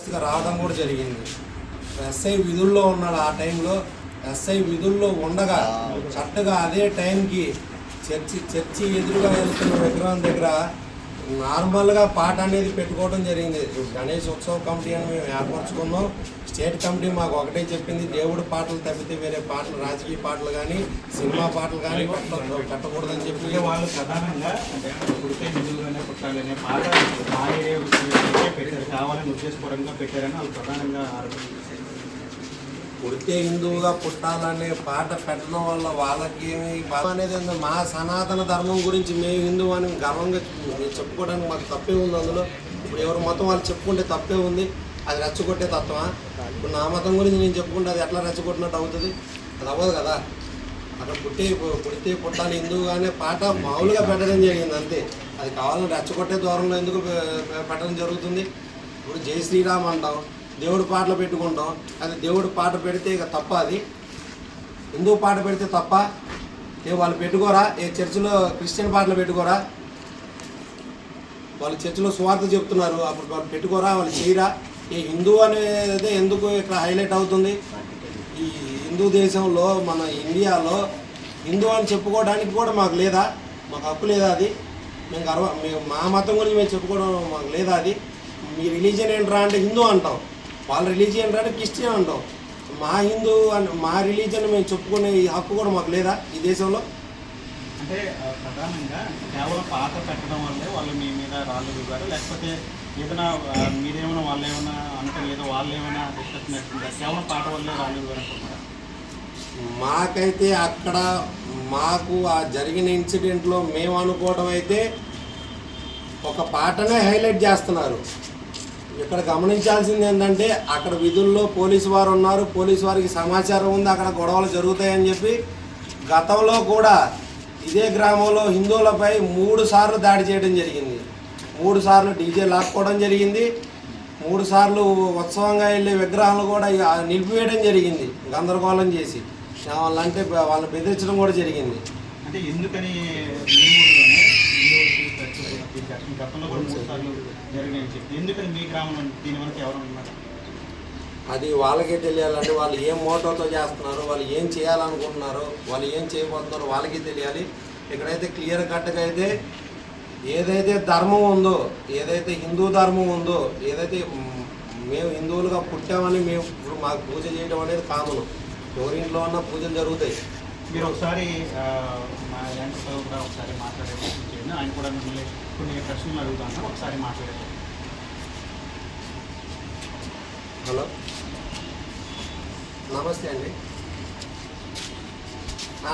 పరిస్థితిగా రావడం కూడా జరిగింది. ఎస్ఐ విధుల్లో ఉన్నాడు. ఆ టైంలో ఎస్ఐ విధుల్లో ఉండగా కరెక్ట్గా అదే టైంకి చర్చి ఎదురుగా వెళ్తున్న విగ్రహం దగ్గర నార్మల్గా పాట అనేది పెట్టుకోవడం జరిగింది. గణేష్ ఉత్సవ కమిటీ అని మేము ఏర్పరచుకున్నాం. స్టేట్ కమిటీ మాకు ఒకటే చెప్పింది, దేవుడి పాటలు తప్పితే వేరే పాటలు, రాజకీయ పాటలు కానీ సినిమా పాటలు కానీ పెట్టకూడదని చెప్పి వాళ్ళు ప్రధానంగా పుడితే నిధులుగానే పుట్టాలనే పాట పెట్టారు, కావాలని ఉద్దేశపూర్వకంగా పెట్టారని వాళ్ళు ప్రధానంగా ఆరోపణ. పుడితే హిందువుగా పుట్టాలనే పాట పెట్టడం వల్ల వాళ్ళకి ఏమి అనేది మా సనాతన ధర్మం గురించి మేము హిందువు అని గర్వంగా చెప్పుకోవడానికి మాకు తప్పే ఉంది. అందులో ఇప్పుడు ఎవరి మతం వాళ్ళు చెప్పుకుంటే తప్పే ఉంది. అది రెచ్చగొట్టే తత్వమా? ఇప్పుడు నా మతం గురించి నేను చెప్పుకుంటే అది ఎట్లా రెచ్చగొట్టినట్టు అవుతుంది? అది అవ్వదు కదా. అక్కడ పుడితే పుట్టాలి హిందువుగానే పాట మామూలుగా పెట్టడం జరిగింది అంతే. అది కావాలని రెచ్చగొట్టే దూరంలో ఎందుకు పెట్టడం జరుగుతుంది? ఇప్పుడు జై శ్రీరామ్ అంటాం, దేవుడి పాటలు పెట్టుకుంటాం. అది దేవుడి పాట పెడితే ఇక తప్ప, అది హిందూ పాట పెడితే తప్ప? వాళ్ళు పెట్టుకోరా? చర్చిలో క్రిస్టియన్ పాటలు పెట్టుకోరా? వాళ్ళు చర్చిలో స్వార్థ చెప్తున్నారు, అప్పుడు వాళ్ళు పెట్టుకోరా? వాళ్ళు చేయరా? హిందూ అనేది ఎందుకు ఇక్కడ హైలైట్ అవుతుంది? ఈ హిందూ దేశంలో, మన ఇండియాలో హిందూ అని చెప్పుకోవడానికి కూడా మాకు లేదా? మాకు హక్కు లేదా? అది మేము మా మతం గురించి మేము చెప్పుకోవడం మాకు లేదా? అది మీ రిలీజియన్ ఏంట్రా అంటే హిందూ అంటాం, వాళ్ళ రిలీజియన్ ఏంట్రా అంటే క్రిస్టియన్ అంటాం. మా హిందూ అని మా రిలీజియన్ మేము చెప్పుకునే హక్కు కూడా మాకు లేదా ఈ దేశంలో? అంటే ప్రధానంగా కేవలం పాట పెట్టడం వల్లే వాళ్ళు మీ మీద రాళ్ళు దిగారు, లేకపోతే ఏదైనా మీరేమైనా వాళ్ళు ఏమైనా అంటే లేదా వాళ్ళు ఏమైనా డిస్కషన్ అవుతుందా? కేవలం పాట వల్లే రాళ్ళు దిగారు అనుకుంటున్నారా? మాకైతే అక్కడ మాకు ఆ జరిగిన ఇన్సిడెంట్లో మేము అనుకోవడం అయితే ఒక పాటనే హైలైట్ చేస్తున్నారు. ఇక్కడ గమనించాల్సింది ఏంటంటే అక్కడ విధుల్లో పోలీసు వారు ఉన్నారు, పోలీసు వారికి సమాచారం ఉంది అక్కడ గొడవలు జరుగుతాయని చెప్పి. గతంలో కూడా ఇదే గ్రామంలో హిందువులపై 3 సార్లు దాడి చేయడం జరిగింది. 3 సార్లు డీజే లాక్కోవడం జరిగింది. 3 సార్లు ఉత్సవంగా వెళ్ళే విగ్రహాలు కూడా నిలిపివేయడం జరిగింది, గందరగోళం చేసి. వాళ్ళంటే వాళ్ళని బెదిరించడం కూడా జరిగింది. అంటే ఎందుకని గతంలో కూడా 3 సార్లు జరిగాయని చెప్పి ఎందుకని మీ గ్రామంలో దీని వరకు ఎవరు ఉన్నారు? అది వాళ్ళకే తెలియాలంటే వాళ్ళు ఏం మోటోతో చేస్తున్నారు, వాళ్ళు ఏం చేయాలనుకుంటున్నారు, వాళ్ళు ఏం చేయబోతున్నారో వాళ్ళకి తెలియాలి. ఇక్కడైతే క్లియర్ కట్గా అయితే ఏదైతే ధర్మం ఉందో, ఏదైతే హిందూ ధర్మం ఉందో, ఏదైతే మేము హిందువులుగా పుట్టామని మేము ఇప్పుడు మాకు పూజ చేయడం అనేది కామను. ఎవరింట్లో ఉన్న పూజలు జరుగుతాయి. మీరు ఒకసారి మా యాంకర్తో కూడా ఒకసారి మాట్లాడే చేయండి. ఆయన కూడా మిమ్మల్ని కొన్ని ప్రశ్నలు అడుగుతాను, ఒకసారి మాట్లాడేది. హలో, నమస్తే అండి.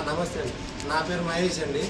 నమస్తే అండి, నా పేరు మహేష్ అండి.